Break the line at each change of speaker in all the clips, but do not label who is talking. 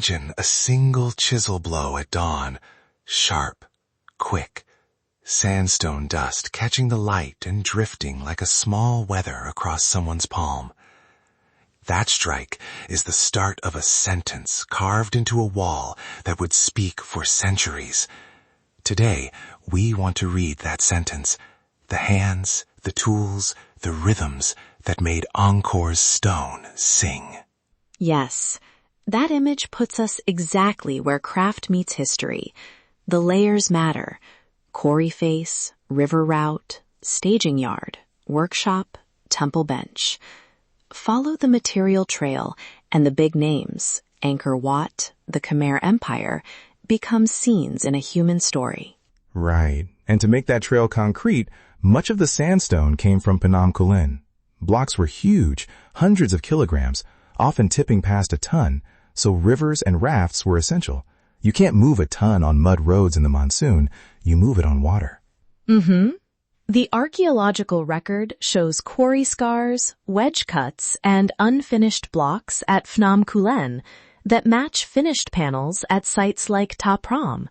Imagine a single chisel blow at dawn, sharp, quick, sandstone dust catching the light and drifting like a small weather across someone's palm. That strike is the start of a sentence carved into a wall that would speak for centuries. Today, we want to read that sentence, the hands, the tools, the rhythms that made Angkor's stone sing.
Yes, that image puts us exactly where craft meets history. The layers matter. Quarry face, river route, staging yard, workshop, temple bench. Follow the material trail and the big names, Angkor Wat, the Khmer Empire, become scenes in a human story.
Right. And to make that trail concrete, much of the sandstone came from Phnom Kulen. Blocks were huge, hundreds of kilograms, often tipping past a ton, so rivers and rafts were essential. You can't move a ton on mud roads in the monsoon, you move it on water.
The archaeological record shows quarry scars, wedge cuts, and unfinished blocks at Phnom Kulen that match finished panels at sites like Ta Prohm.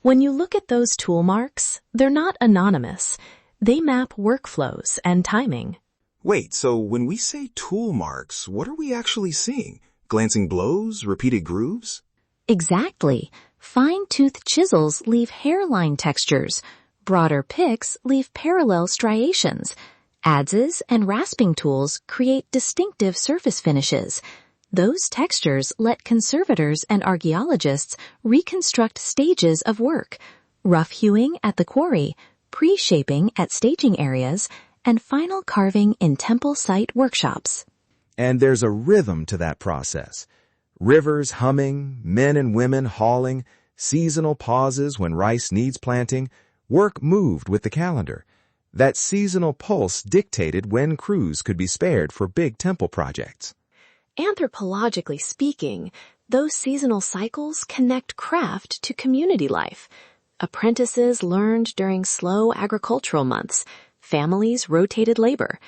When you look at those tool marks, they're not anonymous. They map workflows and timing.
Wait, so when we say tool marks, what are we actually seeing? Glancing blows? Repeated grooves?
Exactly. Fine-toothed chisels leave hairline textures. Broader picks leave parallel striations. Adzes and rasping tools create distinctive surface finishes. Those textures let conservators and archaeologists reconstruct stages of work, rough hewing at the quarry, pre-shaping at staging areas, and final carving in temple site workshops.
And there's a rhythm to that process. Rivers humming, men and women hauling, seasonal pauses when rice needs planting. Work moved with the calendar. That seasonal pulse dictated when crews could be spared for big temple projects.
Anthropologically speaking, those seasonal cycles connect craft to community life. Apprentices learned during slow agricultural months. Families rotated labor.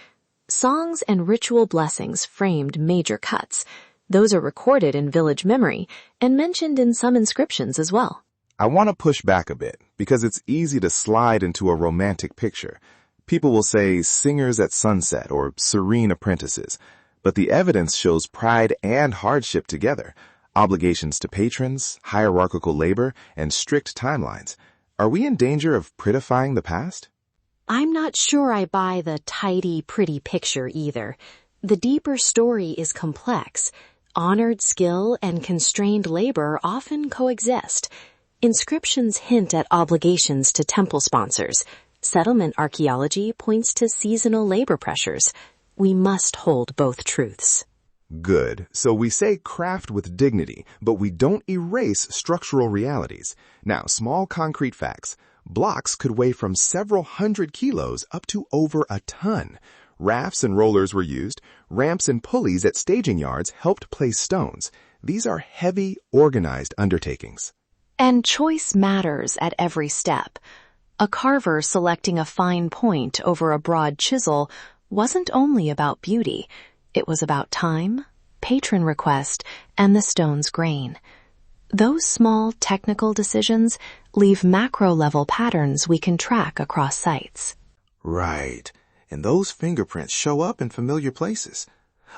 Songs and ritual blessings framed major cuts. Those are recorded in village memory and mentioned in some inscriptions as well.
I want to push back a bit because it's easy to slide into a romantic picture. People will say singers at sunset or serene apprentices, but the evidence shows pride and hardship together, obligations to patrons, hierarchical labor, and strict timelines. Are we in danger of prettifying the past?
I'm not sure I buy the tidy, pretty picture either. The deeper story is complex. Honored skill and constrained labor often coexist. Inscriptions hint at obligations to temple sponsors. Settlement archaeology points to seasonal labor pressures. We must hold both truths.
Good. So we say craft with dignity, but we don't erase structural realities. Now, small concrete facts. Blocks could weigh from several hundred kilos up to over a ton. Rafts and rollers were used. Ramps and pulleys at staging yards helped place stones. These are heavy, organized undertakings.
And choice matters at every step. A carver selecting a fine point over a broad chisel wasn't only about beauty. It was about time, patron request, and the stone's grain. Those small technical decisions leave macro-level patterns we can track across sites.
Right. And those fingerprints show up in familiar places.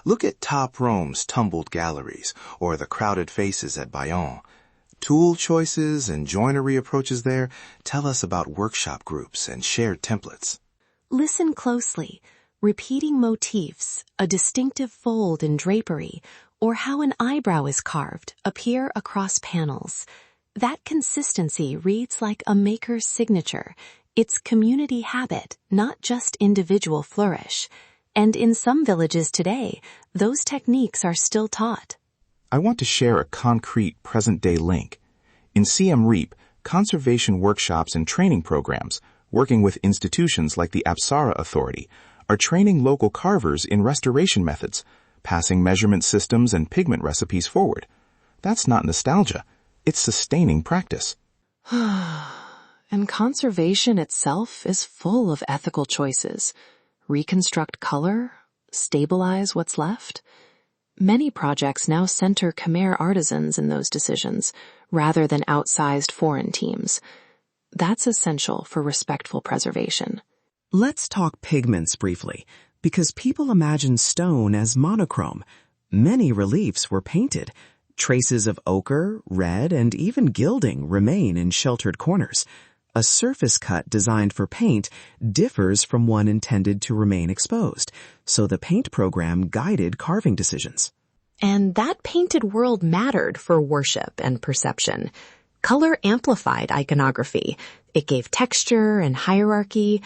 Look at Ta Prohm's tumbled galleries or the crowded faces at Bayonne. Tool choices and joinery approaches there tell us about workshop groups and shared templates.
Listen closely. Repeating motifs, a distinctive fold in drapery, or how an eyebrow is carved appear across panels. That consistency reads like a maker's signature. It's community habit, not just individual flourish. And in some villages today, those techniques are still taught.
I want to share a concrete present-day link. In Siem Reap, conservation workshops and training programs, working with institutions like the Apsara Authority, are training local carvers in restoration methods, passing measurement systems and pigment recipes forward. That's not nostalgia. It's sustaining practice.
And conservation itself is full of ethical choices. Reconstruct color, stabilize what's left. Many projects now center Khmer artisans in those decisions, rather than outsized foreign teams. That's essential for respectful preservation.
Let's talk pigments briefly, because people imagine stone as monochrome. Many reliefs were painted. Traces of ochre, red, and even gilding remain in sheltered corners. A surface cut designed for paint differs from one intended to remain exposed, so the paint program guided carving decisions.
And that painted world mattered for worship and perception. Color amplified iconography. It gave texture and hierarchy.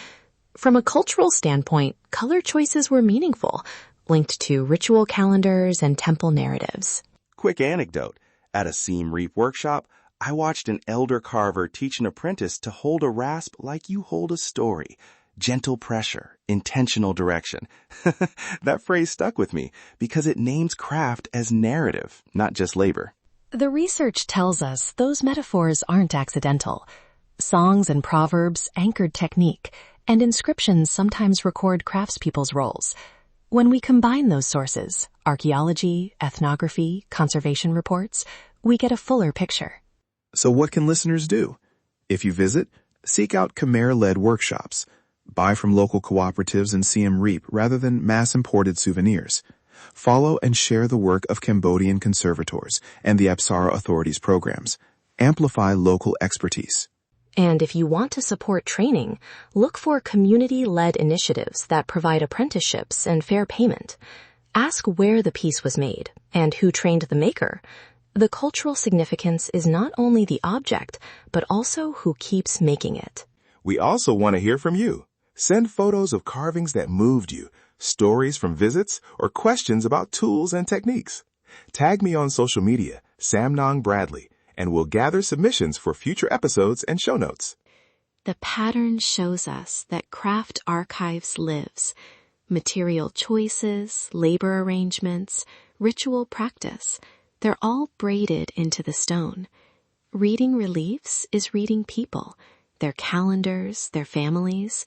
From a cultural standpoint, color choices were meaningful, linked to ritual calendars and temple narratives.
Quick anecdote. At a seam reap workshop, I watched an elder carver teach an apprentice to hold a rasp like you hold a story. Gentle pressure, intentional direction. That phrase stuck with me because it names craft as narrative, not just labor.
The research tells us those metaphors aren't accidental. Songs and proverbs anchored technique, and inscriptions sometimes record craftspeople's roles. When we combine those sources, archaeology, ethnography, conservation reports, we get a fuller picture.
So what can listeners do? If you visit, seek out Khmer-led workshops. Buy from local cooperatives and Siem Reap rather than mass-imported souvenirs. Follow and share the work of Cambodian conservators and the Apsara Authority's programs. Amplify local expertise.
And if you want to support training, look for community-led initiatives that provide apprenticeships and fair payment. Ask where the piece was made and who trained the maker. The cultural significance is not only the object, but also who keeps making it.
We also want to hear from you. Send photos of carvings that moved you, stories from visits, or questions about tools and techniques. Tag me on social media, Samnong Bradley, and we'll gather submissions for future episodes and show notes.
The pattern shows us that craft archives lives. Material choices, labor arrangements, ritual practice, they're all braided into the stone. Reading reliefs is reading people, their calendars, their families.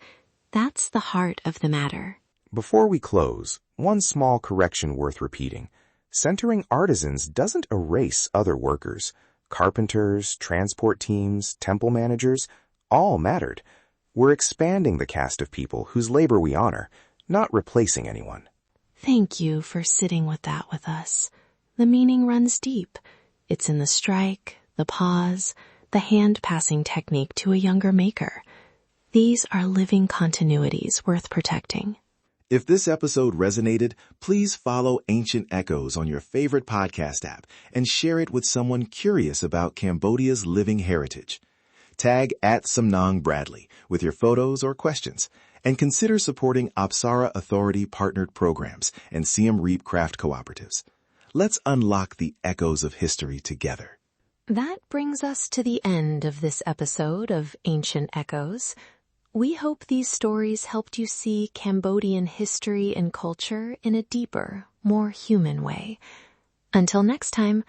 That's the heart of the matter.
Before we close, one small correction worth repeating. Centering artisans doesn't erase other workers. Carpenters, transport teams, temple managers, all mattered. We're expanding the cast of people whose labor we honor, not replacing anyone.
Thank you for sitting with that with us. The meaning runs deep. It's in the strike, the pause, the hand-passing technique to a younger maker. These are living continuities worth protecting.
If this episode resonated, please follow Ancient Echoes on your favorite podcast app and share it with someone curious about Cambodia's living heritage. Tag @Samnong Bradley with your photos or questions, and consider supporting Apsara Authority partnered programs and Siem Reap craft cooperatives. Let's unlock the echoes of history together.
That brings us to the end of this episode of Ancient Echoes. We hope these stories helped you see Cambodian history and culture in a deeper, more human way. Until next time,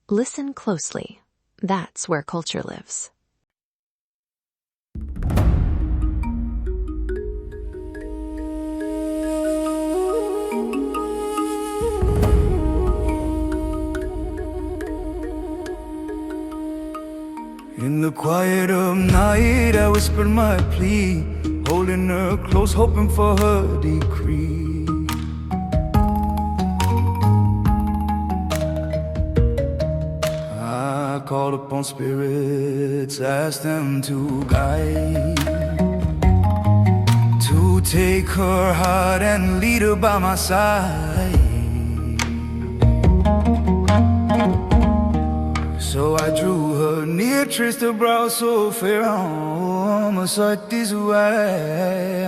listen closely. That's where culture lives.
In the quiet of night, I whispered my plea, holding her close, hoping for her decree. I called upon spirits, asked them to guide, to take her heart and lead her by my side. So I drew her near, traced her brow so fair, my sight is way.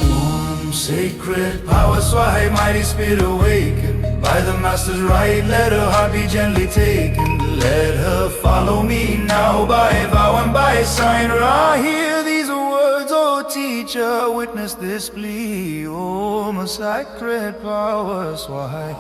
Warm, sacred power, swai, mighty spirit awakened. By the master's right, let her heart be gently taken. Let her follow me now by vow and by sign. I hear these words, oh teacher, witness this plea. Oh, my sacred power, swai.